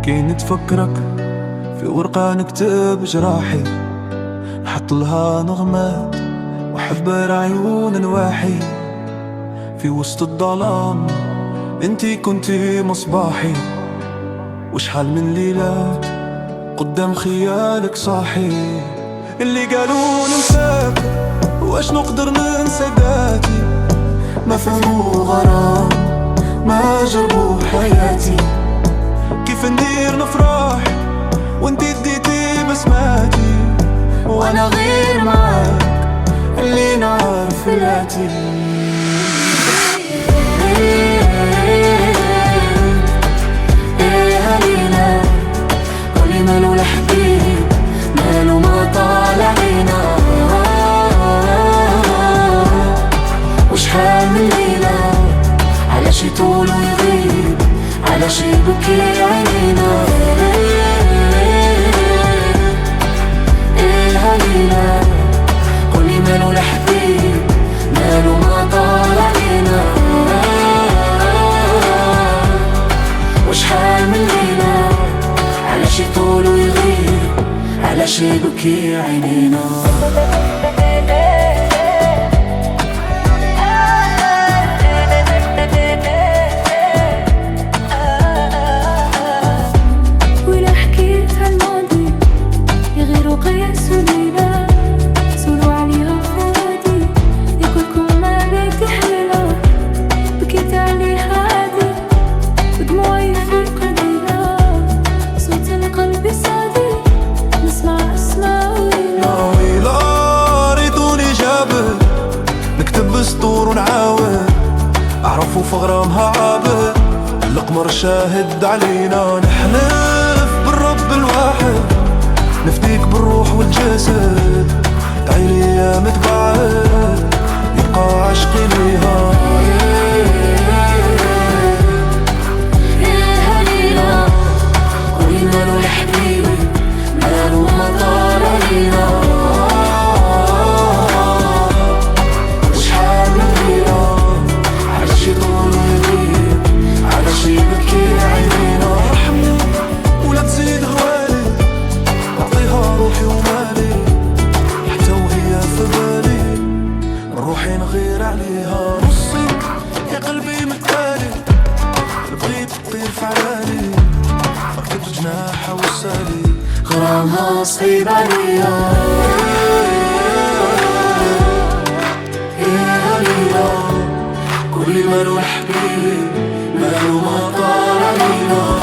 كي نتفكرك في ورقة نكتب جراحي، نحط لها نغمات وحبر عيون نواحي. في وسط الظلام انتي كنتي مصباحي، وشحال من ليلات قدام خيالك صاحي. اللي قالوا ننساك واش نقدر ننسى ذاتي، ما فهموا غرام ما جربوا حياتي. كيف ندير نفرح وانتي ديتي بسماتي، وانا غير معاك اللي نعرف فلاتي. علينا قولي مالو الحبيب، مالو ما طالع علينا. وشحال من ليلة علاش يطول ويغيب، علاش يبكي عينينا. علينا قولي مالو الحبيب، مالو ما طالع علينا. وشحال من ليلة علاش يطول ويغيب، علاش يبكي عينينا. ولا حكيت هالماضي يغيروا قياس وليلة، سولوا عليها فادي يقولكم ما بيتي حليلة. بكيت عليها عادي ودموعي في قليلة، صوت القلب صادي نسمع اسماء ويلا. ريتوني جابر نكتب بسطور ونعاود، اعرفوا في غرامها عابر القمر شاهد علينا. نحلف بالرب الواحد نفديك بالروح والجسد، تعيلي يا متبعد يبقى عشقي ليها. علينا قولي مالو الحبيب، مالو ما طال علينا. وشحال من ليلة علاش يطول ويغيب، علاش يبكي عينينا. رحمني ولا تزيد هوالي، نعطيها روحي ومالي، حتى وهي في بالي روحي نغير عليها. نصي يا قلبي متالي، بغيت تطير في علالي، ركبت جناحها وسالي غرامها صعيب عليا. علينا قولي مالو الحبيب، مالو ما طال علينا.